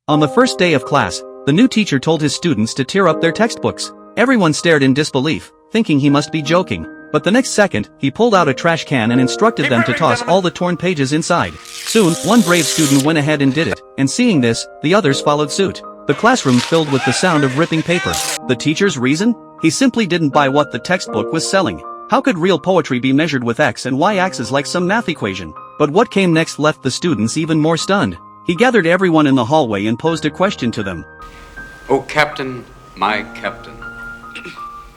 On the first day of class, the new teacher told his students to tear up their textbooks. Everyone stared in disbelief, thinking he must be joking. But the next second, he pulled out a trash can and instructed them to toss all the torn pages inside. Soon, one brave student went ahead and did it, and seeing this, the others followed suit. The classroom filled with the sound of ripping paper. The teacher's reason? He simply didn't buy what the textbook was selling. How could real poetry be measured with X and Y axes like some math equation? But what came next left the students even more stunned. He gathered everyone in the hallway and posed a question to them. Oh, Captain, my Captain.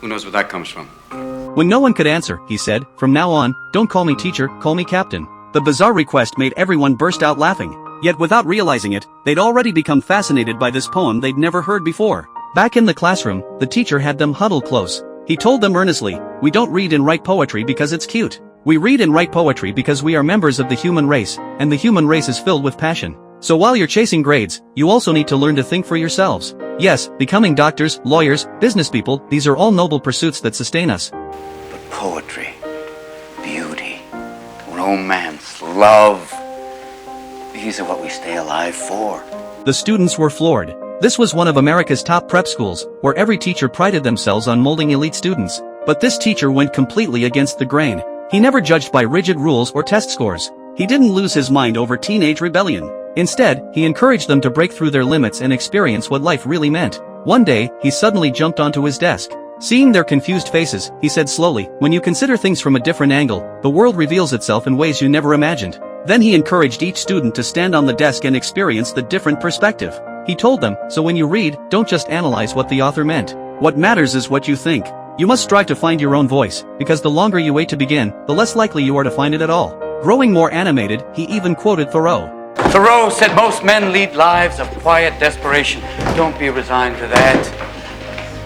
Who knows where that comes from? When no one could answer, he said, "From now on, don't call me teacher, call me captain." The bizarre request made everyone burst out laughing. Yet without realizing it, they'd already become fascinated by this poem they'd never heard before. Back in the classroom, the teacher had them huddled close. He told them earnestly, "We don't read and write poetry because it's cute. We read and write poetry because we are members of the human race, and the human race is filled with passion. So while you're chasing grades, you also need to learn to think for yourselves. Yes, becoming doctors, lawyers, business people, these are all noble pursuits that sustain us. But poetry, beauty, romance, love, these are what we stay alive for." The students were floored. This was one of America's top prep schools, where every teacher prided themselves on molding elite students. But this teacher went completely against the grain. He never judged by rigid rules or test scores. He didn't lose his mind over teenage rebellion. Instead, he encouraged them to break through their limits and experience what life really meant. One day, he suddenly jumped onto his desk. Seeing their confused faces, he said slowly, "When you consider things from a different angle, the world reveals itself in ways you never imagined." Then he encouraged each student to stand on the desk and experience the different perspective. He told them, "So when you read, don't just analyze what the author meant. What matters is what you think. You must strive to find your own voice, because the longer you wait to begin, the less likely you are to find it at all." Growing more animated, he even quoted Thoreau. Thoreau said most men lead lives of quiet desperation. Don't be resigned to that.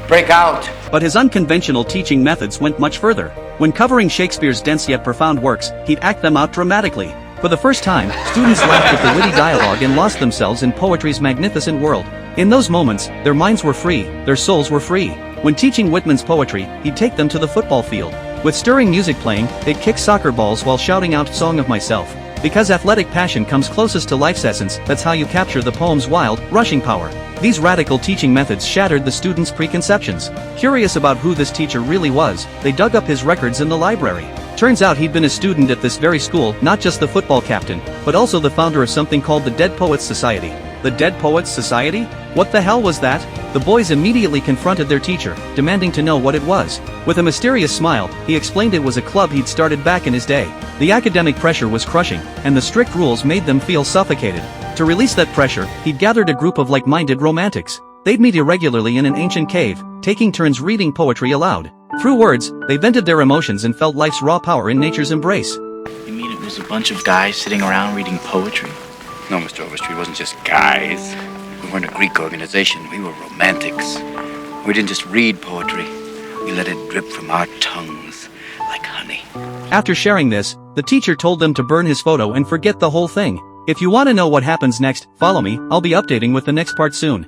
Break out. But his unconventional teaching methods went much further. When covering Shakespeare's dense yet profound works, he'd act them out dramatically. For the first time, students laughed at the witty dialogue and lost themselves in poetry's magnificent world. In those moments, their minds were free, their souls were free. When teaching Whitman's poetry, he'd take them to the football field. With stirring music playing, they'd kick soccer balls while shouting out "Song of Myself." Because athletic passion comes closest to life's essence, that's how you capture the poem's wild, rushing power. These radical teaching methods shattered the students' preconceptions. Curious about who this teacher really was, they dug up his records in the library. Turns out he'd been a student at this very school, not just the football captain, but also the founder of something called the Dead Poets Society. The Dead Poets Society? What the hell was that? The boys immediately confronted their teacher, demanding to know what it was. With a mysterious smile, he explained it was a club he'd started back in his day. The academic pressure was crushing, and the strict rules made them feel suffocated. To release that pressure, he'd gathered a group of like-minded romantics. They'd meet irregularly in an ancient cave, taking turns reading poetry aloud. Through words, they vented their emotions and felt life's raw power in nature's embrace. You mean it was a bunch of guys sitting around reading poetry? No, Mr. Overstreet, it wasn't just guys. We weren't a Greek organization, we were romantics. We didn't just read poetry, we let it drip from our tongues like honey. After sharing this, the teacher told them to burn his photo and forget the whole thing. If you want to know what happens next, follow me, I'll be updating with the next part soon.